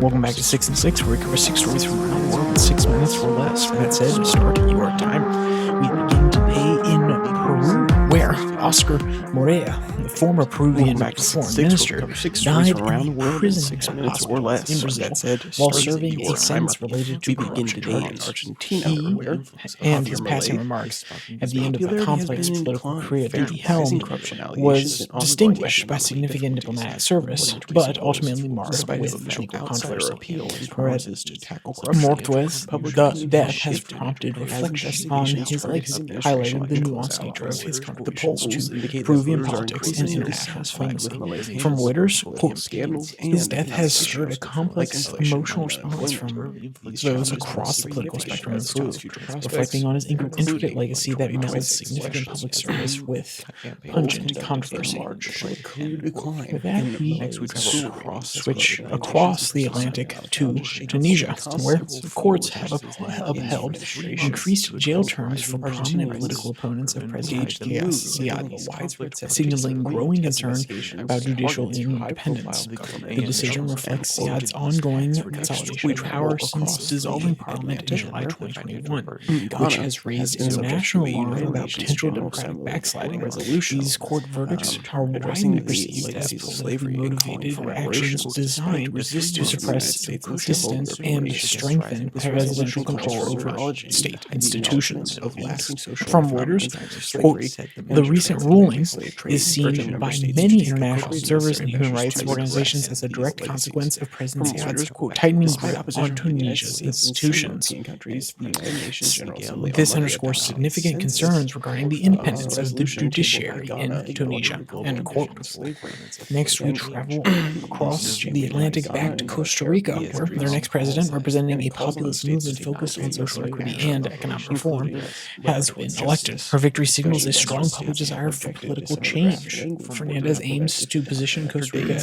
Welcome back to 6 and 6, where we cover 6 stories from around the world in 6 minutes or less. That said, to start your time, we begin today in Peru, where Oscar Morea, the former Peruvian foreign minister, died in prison or less in Brazil while serving a sentence related to corruption charges. He and his passing remarks at the end of a complex political career that he helmed was distinguished by significant diplomatic service, but ultimately marred with legal controversy. Mortuez, the death has prompted reflection on his legacy, highlighting the nuanced nature of his contributions to Peruvian politics and international diplomacy. From Reuters, quote, his death has stirred a complex emotional response from those across the political spectrum in Peru, reflecting on his intricate legacy that melds significant public service with pungent controversy. With that, we switch across the Atlantic to Tunisia, where courts have upheld increased jail terms for prominent political opponents of President Kais Saied, signaling growing concern about judicial independence. The decision reflects Saied's ongoing consolidation of power since dissolving parliament in July 2021, which has raised international alarm about potential democratic backsliding. These court verdicts are widely perceived as politically motivated actions designed to suppress dissident and strengthen presidential control over state institutions. From Reuters, quote, the recent ruling is seen by many international observers and human rights organizations as a direct consequence of President Saied's tightening grip on Tunisia's institutions. This underscores significant concerns regarding the independence of the judiciary in Tunisia, end quote. Next, we travel across the Atlantic back to Costa Rica, where their next president, representing a populist movement focused on social equity and economic reform, has been elected. Her victory signals a strong public desire for political change. Fernandez aims to position Costa Rica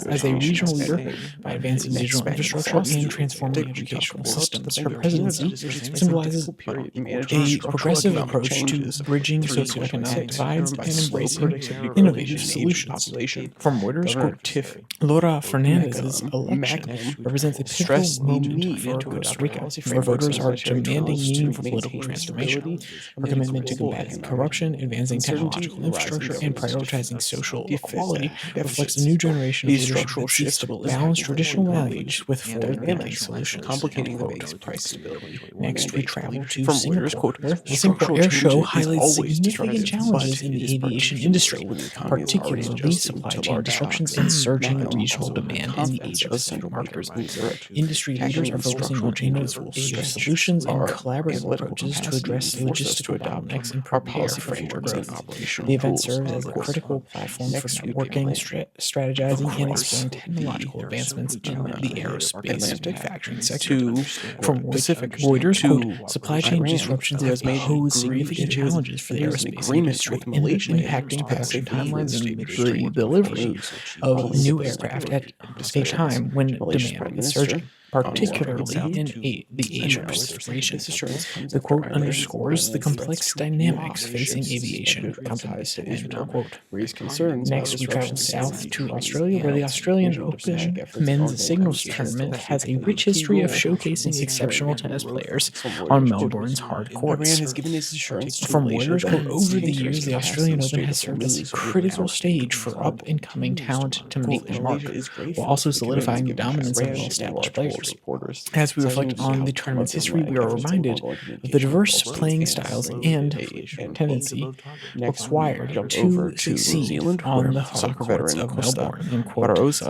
as a regional leader by advancing digital infrastructure and transforming educational systems. Her presidency symbolizes a progressive approach to bridging socioeconomic divides and embracing innovative solutions. From Reuters, quote, Laura Fernandez's election represents a pivotal moment for Costa Rica, where voters are demanding meaningful political transformation. Her commitment to combating corruption, advancing technological infrastructure, and prioritizing social equality reflects a new generation of leadership that seeks to balance traditional values with forward-thinking solutions. Next, we travel to Singapore, where the Singapore Air Show highlights significant challenges in the aviation industry, particularly supply chain disruptions and surging regional demand in the Asia-Pacific market. Industry leaders are focusing on innovative solutions and collaborative approaches to address logistical bottlenecks and prepare for future growth. The event serves as a critical platform for networking, strategizing, and exploring technological advancements in the aerospace manufacturing sector. From Reuters, quote, supply chain disruptions have posed significant challenges for the aerospace industry, impacting production timelines and the delivery of new aircraft at a time when demand is surging, particularly in the Asia-Pacific region. The quote underscores the complex dynamics facing aviation companies, end quote. Next, we travel south to Australia, where the Australian Open Men's Singles Tournament has a rich history of showcasing exceptional tennis players on Melbourne's hard courts. From Reuters, quote, over the years, the Australian Open has served as a critical stage for up-and-coming talent to make their mark, while also solidifying the dominance of well-established players. As we reflect on the tournament's history, we are reminded of the diverse playing styles and tendency required to succeed on the hard courts of Melbourne, end quote.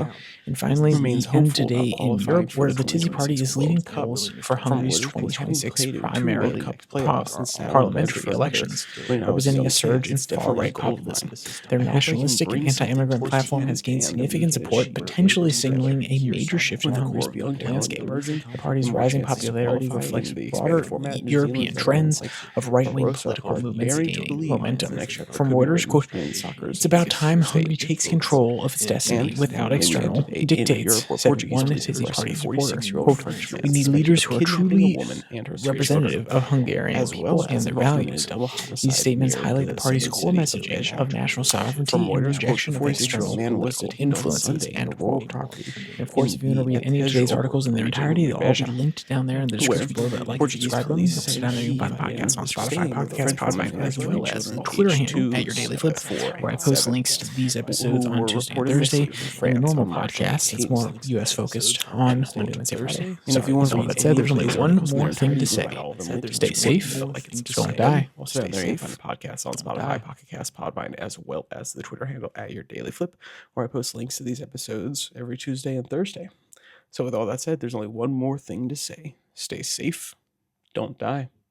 And finally, we end today in Europe, where the Tizzy Party is leading polls for Hungary's 2026 primary parliamentary elections, representing a surge in far-right populism. Their nationalistic and anti-immigrant platform has gained significant support, potentially signaling a major shift in Hungary's political landscape. The party's rising popularity reflects broader European trends of right-wing political movements gaining momentum. From Reuters, quote, "It's about time Hungary takes control of its destiny without external dictates," said one Tisy Party supporter. Quote, "We need leaders who are truly representative of Hungarian people and their values." These statements highlight the party's core messaging of national sovereignty and rejection of external political influences, end quote. And of course, if you want to read any of today's articles in their entirety, they'll all be linked down there in the description below. But like and subscribe them. Sit down there, you can find the podcast on Spotify, Podcast Podvine, as well as the Twitter handle at Your Daily Flip, where I post links to these episodes on Tuesday and Thursday, and the normal podcast that's more US focused on Monday, Wednesday, Friday. So with all that said, there's only one more thing to say. Stay safe, don't die. Stay safe. Find the podcast on Spotify, Pocket Cast, Podvine, as well as the Twitter handle at Your Daily Flip, where I post links to these episodes every Tuesday and Thursday. So with all that said, there's only one more thing to say. Stay safe, don't die.